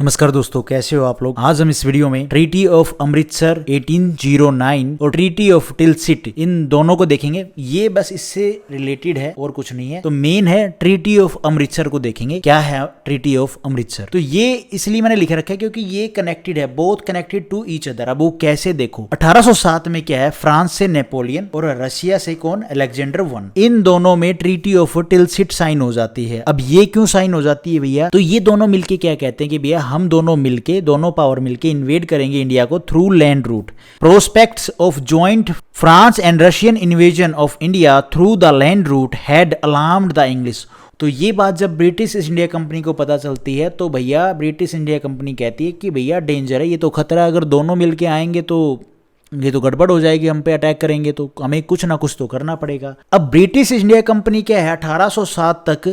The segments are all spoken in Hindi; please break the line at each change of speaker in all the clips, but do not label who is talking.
नमस्कार दोस्तों, कैसे हो आप लोग। आज हम इस वीडियो में ट्रीटी ऑफ अमृतसर 1809 और ट्रीटी ऑफ टिलसिट इन दोनों को देखेंगे। ये बस इससे रिलेटेड है और कुछ नहीं है। तो मेन है ट्रीटी ऑफ अमृतसर को देखेंगे, क्या है ट्रीटी ऑफ अमृतसर। तो ये इसलिए मैंने लिख रखा है क्योंकि ये कनेक्टेड है, both connected to each other. अब वो कैसे देखो, 1807 में क्या है, फ्रांस से नेपोलियन और रशिया से कौन, अलेक्जेंडर वन, इन दोनों में ट्रीटी ऑफ टिलसिट साइन हो जाती है। अब ये क्यों साइन हो जाती है भैया, तो ये दोनों मिलके क्या कहते हैं कि भैया हम दोनों मिलके, दोनों पावर मिलके इन्वेड करेंगे इंडिया को through land route. Prospects of joint France and Russian invasion of India through the land route had alarmed the English. तो ये बात जब ब्रिटिश ईस्ट इंडिया कंपनी को पता चलती है तो भैया ब्रिटिश इंडिया कंपनी कहती है कि भैया डेंजर है, ये तो खतरा है, अगर दोनों मिलके आएंगे तो ये तो गड़बड़ हो जाएगी, हम पे अटैक करेंगे तो हमें कुछ ना कुछ तो करना पड़ेगा। अब ब्रिटिश इंडिया कंपनी क्या है, 1807 तक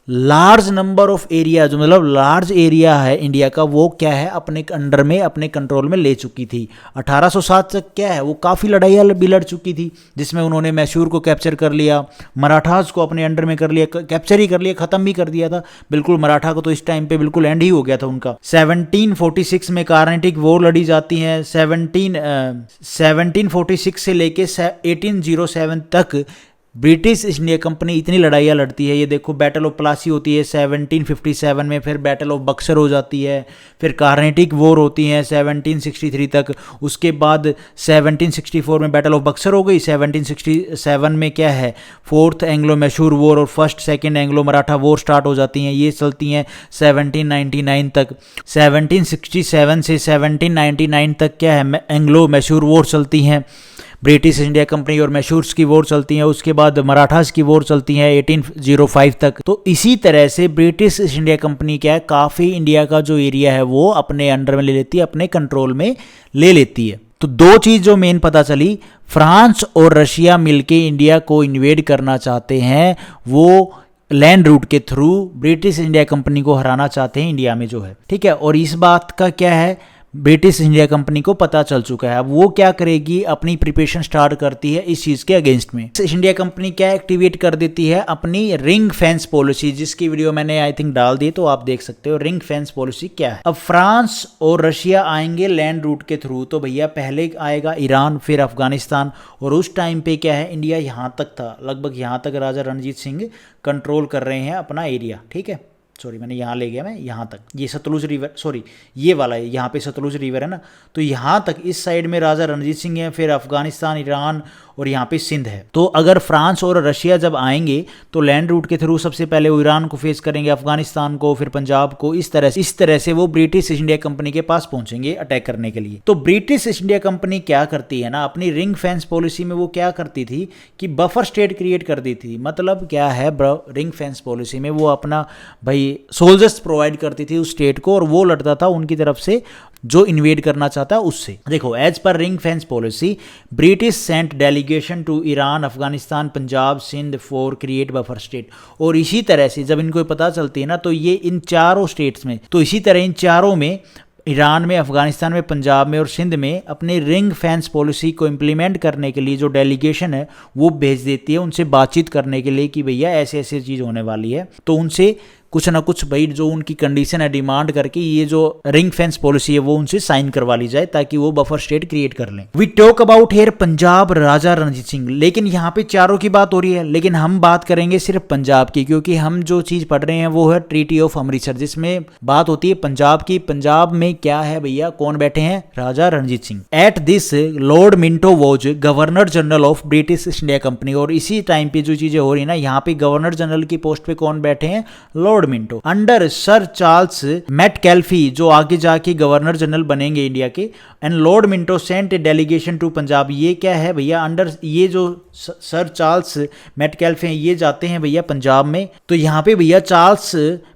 लार्ज नंबर ऑफ एरिया, जो मतलब लार्ज एरिया है इंडिया का, वो क्या है अपने अंडर में, अपने कंट्रोल में ले चुकी थी। 1807 तक क्या है, वो काफ़ी लड़ाइयाँ भी लड़ चुकी थी, जिसमें उन्होंने मैसूर को कैप्चर कर लिया, मराठास को अपने अंडर में कर लिया, कैप्चर ही कर लिया, ख़त्म भी कर दिया था बिल्कुल। मराठा को तो इस टाइम पे बिल्कुल एंड ही हो गया था उनका। 1746 में कार्नेटिक वॉर लड़ी जाती है। 1746 से लेके 1807 तक ब्रिटिश ईस्ट इंडिया कंपनी इतनी लड़ाइयाँ लड़ती है। ये देखो, बैटल ऑफ प्लासी होती है 1757 में, फिर बैटल ऑफ बक्सर हो जाती है, फिर कार्नेटिक वॉर होती है 1763 तक। उसके बाद 1764 में बैटल ऑफ बक्सर हो गई। 1767 में क्या है, फोर्थ एंग्लो मैसूर वॉर और first second Anglo Maratha war start हो जाती हैं। ये चलती हैं 1799 तक। 1767 से 1799 तक क्या है, एंग्लो मैसूर वॉर चलती हैं, ब्रिटिश इंडिया कंपनी और मैसूर्स की वॉर चलती हैं। उसके बाद मराठास की वॉर चलती है 1805 तक। तो इसी तरह से ब्रिटिश इंडिया कंपनी क्या है, काफ़ी इंडिया का जो एरिया है वो अपने अंडर में ले लेती है, अपने कंट्रोल में ले लेती है। तो दो चीज़ जो मेन पता चली, फ्रांस और रशिया मिलके इंडिया को इन्वेड करना चाहते हैं, वो लैंड रूट के थ्रू ब्रिटिश इंडिया कंपनी को हराना चाहते हैं इंडिया में जो है, ठीक है। और इस बात का क्या है, ब्रिटिश इंडिया कंपनी को पता चल चुका है। अब वो क्या करेगी, अपनी प्रिपरेशन स्टार्ट करती है इस चीज़ के अगेंस्ट में। इंडिया कंपनी क्या एक्टिवेट कर देती है, अपनी रिंग फेंस पॉलिसी, जिसकी वीडियो मैंने आई थिंक डाल दी, तो आप देख सकते हो रिंग फेंस पॉलिसी क्या है। अब फ्रांस और रशिया आएंगे लैंड रूट के थ्रू, तो भैया पहले आएगा ईरान, फिर अफगानिस्तान। और उस टाइम पे क्या है, इंडिया यहाँ तक था, लगभग यहाँ तक राजा रणजीत सिंह कंट्रोल कर रहे हैं अपना एरिया, ठीक है। सॉरी, मैंने यहाँ ले गया, मैं यहाँ तक, ये सतलुज रिवर, सॉरी ये वाला है, यहाँ पे सतलुज रिवर है ना, तो यहाँ तक इस साइड में राजा रणजीत सिंह है, फिर अफगानिस्तान, ईरान और यहाँ पे सिंध है। तो अगर फ्रांस और रशिया जब आएंगे तो लैंड रूट के थ्रू सबसे पहले वो ईरान को फेस करेंगे, अफगानिस्तान को, फिर पंजाब को। इस तरह से वो ब्रिटिश ईस्ट इंडिया कंपनी के पास पहुंचेंगे अटैक करने के लिए। तो ब्रिटिश ईस्ट इंडिया कंपनी क्या करती है ना, अपनी रिंग फेंस पॉलिसी में वो क्या करती थी कि बफर स्टेट क्रिएट कर दी थी। मतलब क्या है, रिंग फेंस पॉलिसी में वो अपना भाई सोल्जर्स प्रोवाइड करती थी उस स्टेट को, और वो लड़ता था उनकी तरफ से जो इन्वेड करना चाहता है उससे। देखो, as per ring fence policy British sent delegation to Iran, Afghanistan, Punjab, Sindh for create buffer state. और इसी तरह से जब इनको पता चलती है ना, तो ये इन चारों स्टेट्स में, तो इसी तरह इन चारों में, ईरान में, अफगानिस्तान में, पंजाब में और सिंध में, अपने रिंग फेंस पॉलिसी को इम्प्लीमेंट करने के लिए जो डेलीगेशन है वो भेज देती है उनसे बातचीत करने के लिए कि भैया ऐसे ऐसे चीज़ होने वाली है। तो उनसे कुछ ना कुछ भाई जो उनकी कंडीशन है डिमांड करके ये जो रिंग फेंस पॉलिसी है वो उनसे साइन करवा ली जाए, ताकि वो बफर स्टेट क्रिएट कर लें। We talk about here Punjab Raja Ranjit Singh, लेकिन यहाँ पे चारों की बात हो रही है, लेकिन हम बात करेंगे सिर्फ पंजाब की, क्योंकि हम जो चीज पढ़ रहे हैं वो है ट्रीटी ऑफ अमृतसर, जिसमें बात होती है पंजाब की। पंजाब में क्या है भैया, कौन बैठे हैं, Raja Ranjit Singh. At this Lord Minto was governor general of British East India company. और इसी टाइम पे जो चीजें हो रही है ना, यहाँ पे गवर्नर जनरल की पोस्ट पे कौन बैठे हैं, Lord Minto, under sir Charles Metcalfe, जो आगे जाके गवर्नर जनरल बनेंगे इंडिया के। And Lord Minto sent a delegation to Punjab. ये क्या है भैया, अंडर ये जो सर चार्ल्स मैटकैल्फे हैं ये जाते हैं भैया पंजाब में। तो यहाँ पे भैया चार्ल्स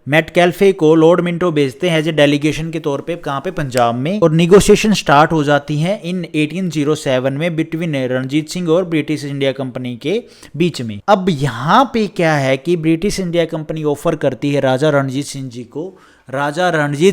मैटकैल्फे को लॉर्ड मिंटो भेजते हैं एज ए डेलीगेशन के तौर पे, कहाँ पे, पंजाब में। और निगोशिएशन स्टार्ट हो जाती हैं इन 1807 में बिटवीन रणजीत सिंह और ब्रिटिश इंडिया कंपनी के बीच में। अब यहाँ पे क्या है कि ब्रिटिश इंडिया कंपनी ऑफर करती है राजा रणजीत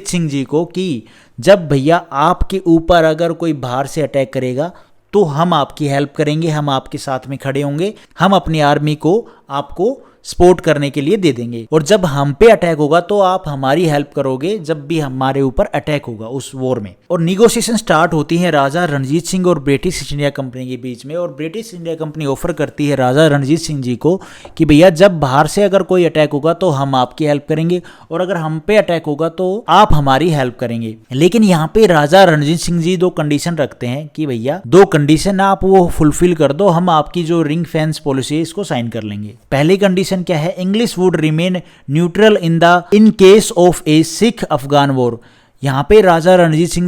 सिंह जी को कि जब भैया आपके ऊपर अगर कोई बाहर से अटैक करेगा तो हम आपकी हेल्प करेंगे, हम आपके साथ में खड़े होंगे, हम अपनी आर्मी को आपको सपोर्ट करने के लिए दे देंगे, और जब हम पे अटैक होगा तो आप हमारी हेल्प करोगे जब भी हमारे ऊपर अटैक होगा उस वॉर में। और निगोशिएशन स्टार्ट होती है राजा रणजीत सिंह और ब्रिटिश ईस्ट इंडिया कंपनी के बीच में, और ब्रिटिश इंडिया कंपनी ऑफर करती है राजा रणजीत सिंह जी को कि भैया जब बाहर से अगर कोई अटैक होगा तो हम आपकी हेल्प करेंगे, और अगर हम पे अटैक होगा तो आप हमारी हेल्प करेंगे। लेकिन यहाँ पे राजा रणजीत सिंह जी दो कंडीशन रखते हैं कि भैया दो कंडीशन आप वो फुलफिल कर दो, हम आपकी जो रिंग फेंस पॉलिसी है इसको साइन कर लेंगे। पहली कंडीशन क्या है, English would remain neutral in case of A Sikh Afghan war. यहाँ पे राजा रणजीत सिंह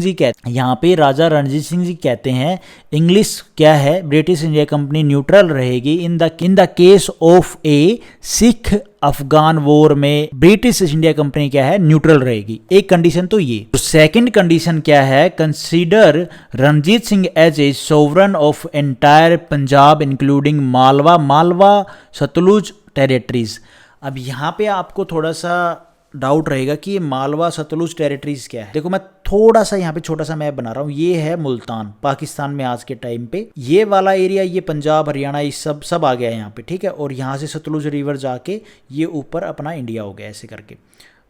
जी कहते हैं इंग्लिश क्या है, ब्रिटिश इंडिया कंपनी न्यूट्रल रहेगी in the case of A Sikh Afghan war में ब्रिटिश इंडिया कंपनी क्या है, न्यूट्रल रहेगी। एक कंडीशन तो ये। तो सेकंड कंडीशन क्या है, consider Ranjit Singh as a sovereign of entire Punjab including Malwa Sutlej territories. अब यहाँ पे आपको थोड़ा सा डाउट रहेगा कि ये मालवा सतलुज टेरिटरीज क्या है। देखो मैं थोड़ा सा यहाँ पे छोटा सा मैप बना रहा हूँ। ये है मुल्तान पाकिस्तान में आज के टाइम पे, ये वाला एरिया ये पंजाब हरियाणा ये सब आ गया है यहाँ पे, ठीक है। और यहाँ से सतलुज रिवर जाके ये ऊपर अपना इंडिया हो गया ऐसे करके।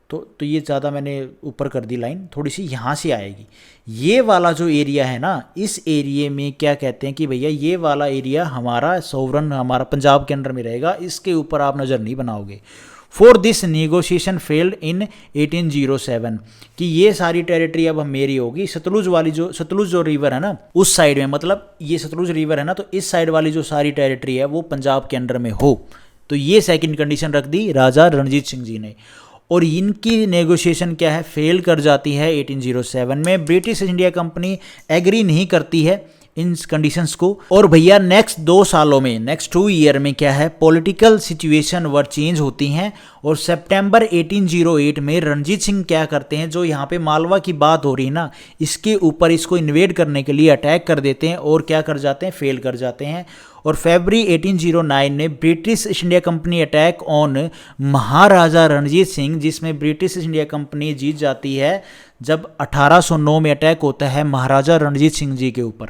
तो ये ज़्यादा मैंने ऊपर कर दी लाइन, थोड़ी सी यहाँ से आएगी। ये वाला जो एरिया है ना, इस एरिया में क्या कहते हैं कि भैया ये वाला एरिया हमारा सोवरन हमारा पंजाब के अंडर में रहेगा, इसके ऊपर आप नज़र नहीं बनाओगे। For this negotiation failed in 1807 कि ये सारी टेरिटरी अब मेरी होगी। सतलुज जो रिवर है ना उस साइड में, मतलब ये सतलुज रिवर है ना, तो इस साइड वाली जो सारी टेरिटरी है वो पंजाब के अंडर में हो। तो ये सेकंड कंडीशन रख दी राजा रणजीत सिंह जी ने, और इनकी नेगोशिएशन क्या है, फेल कर जाती है 1807 में। ब्रिटिश इंडिया कंपनी एग्री नहीं करती है इन कंडीशंस को। और भैया नेक्स्ट 2 सालों में, नेक्स्ट 2 ईयर में क्या है, पॉलिटिकल सिचुएशन वर चेंज होती हैं, और सितंबर 1808 में रणजीत सिंह क्या करते हैं, जो यहाँ पे मालवा की बात हो रही है ना, इसके ऊपर इसको इन्वेड करने के लिए अटैक कर देते हैं, और क्या कर जाते हैं, फेल कर जाते हैं। और फरवरी 1809 में British East India company attack on Maharaja Ranjit Singh, जिसमें ब्रिटिश ईस्ट इंडिया कंपनी जीत जाती है जब 1809 में अटैक होता है महाराजा रणजीत सिंह जी के ऊपर।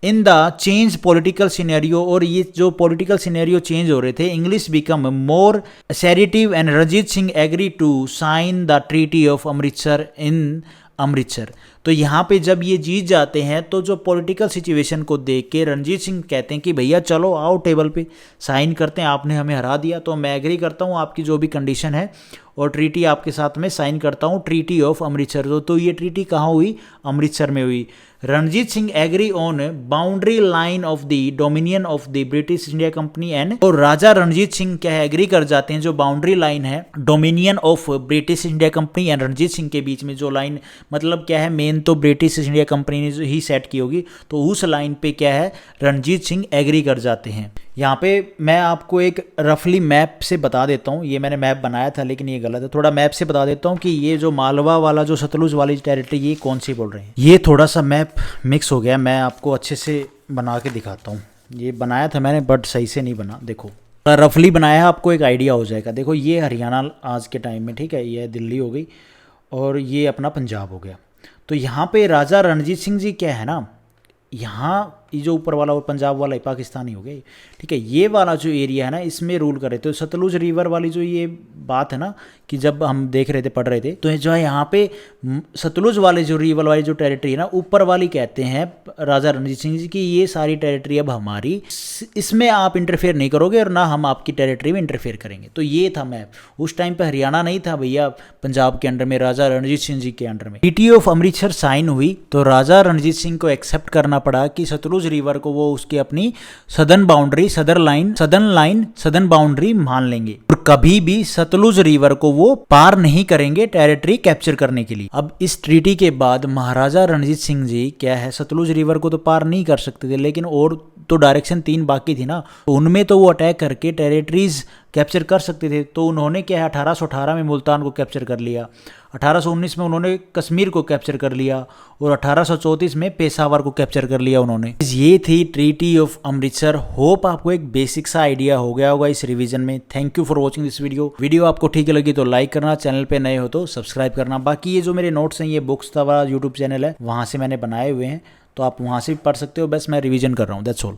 In the change political scenario, और ये जो पॉलिटिकल सिनेरियो चेंज हो रहे थे, English become more assertive and Ranjit Singh agree to sign the treaty of Amritsar in Amritsar. तो यहाँ पे जब ये जीत जाते हैं तो जो पॉलिटिकल सिचुएशन को देख के रणजीत सिंह कहते हैं कि भैया चलो आओ टेबल पे साइन करते हैं, आपने हमें हरा दिया तो मैं एग्री करता हूँ आपकी जो भी कंडीशन है, और ट्रीटी आपके साथ में साइन करता हूँ, ट्रीटी ऑफ अमृतसर। तो ये ट्रीटी कहाँ हुई, अमृतसर में हुई। Ranjit Singh agree on boundary line of the dominion of the British India company and, और राजा रणजीत सिंह क्या है, एग्री कर जाते हैं जो बाउंड्री लाइन है dominion of British India company and Ranjit Singh के बीच में, जो लाइन मतलब क्या है, मेन तो ब्रिटिश इंडिया कंपनी ने ही सेट की होगी, तो उस लाइन पे क्या है रणजीत सिंह एग्री कर जाते हैं। यहाँ पे मैं आपको एक रफली मैप से बता देता हूँ, ये मैंने मैप बनाया था लेकिन ये गलत है, थोड़ा मैप से बता देता हूँ कि ये जो मालवा वाला जो सतलुज वाली टेरिटरी ये कौन सी बोल रहे हैं। ये थोड़ा सा मैप मिक्स हो गया, मैं आपको अच्छे से बना के दिखाता हूँ। ये बनाया था मैंने बट सही से नहीं बना, देखो रफली बनाया है, आपको एक आइडिया हो जाएगा। देखो ये हरियाणा आज के टाइम में, ठीक है, ये दिल्ली हो गई और ये अपना पंजाब हो गया। तो यहाँ पे राजा रणजीत सिंह जी क्या है ना, यहाँ ये जो ऊपर वाला और पंजाब वाला पाकिस्तानी हो गया, ठीक है, ये वाला जो एरिया है ना इसमें रूल कर रहे थे। तो सतलुज रिवर वाली जो ये बात है ना कि जब हम देख रहे थे पढ़ रहे थे, तो जो है यहाँ पे सतलुज वाले जो रिवर वाली जो टेरिटरी है ना ऊपर वाली, कहते हैं राजा रणजीत सिंह जी की ये सारी टेरिटरी अब हमारी, इसमें आप इंटरफेयर नहीं करोगे और ना हम आपकी टेरिटरी में इंटरफेयर करेंगे। तो ये था मैप। उस टाइम पे हरियाणा नहीं था भैया पंजाब के अंडर में, राजा रणजीत सिंह जी के अंडर में ट्रीटी ऑफ अमृतसर साइन हुई। तो राजा रणजीत सिंह को एक्सेप्ट करना पड़ा कि सतलुज रिवर को वो उसकी अपनी सदर्न बाउंड्री मान लेंगे और कभी भी सतलुज रिवर को वो पार नहीं करेंगे टेरिटरी कैप्चर करने के लिए। अब इस ट्रीटी के बाद महाराजा रणजीत सिंह जी क्या है, सतलुज रिवर को तो पार नहीं कर सकते थे, लेकिन और तो डायरेक्शन 3 बाकी थी ना, तो उनमें तो वो अटैक करके टेरिटरीज कैप्चर कर सकते थे। तो उन्होंने क्या है 1818 में मुल्तान को कैप्चर कर लिया, 1819 में उन्होंने कश्मीर को कैप्चर कर लिया और 1834 में पेशावर को कैप्चर कर लिया उन्होंने। ये थी ट्रीटी ऑफ अमृतसर। होप आपको एक बेसिक सा आइडिया हो गया होगा इस रिवीजन में। Thank you for watching this video आपको ठीक लगी तो लाइक करना, चैनल पे नए हो तो सब्सक्राइब करना। बाकी ये जो मेरे नोट्स हैं ये बुक्स वाला यूट्यूब चैनल है, वहाँ से मैंने बनाए हुए हैं, तो आप वहाँ से भी पढ़ सकते हो। बस मैं रिवीजन कर रहा हूँ, दैट्स ऑल।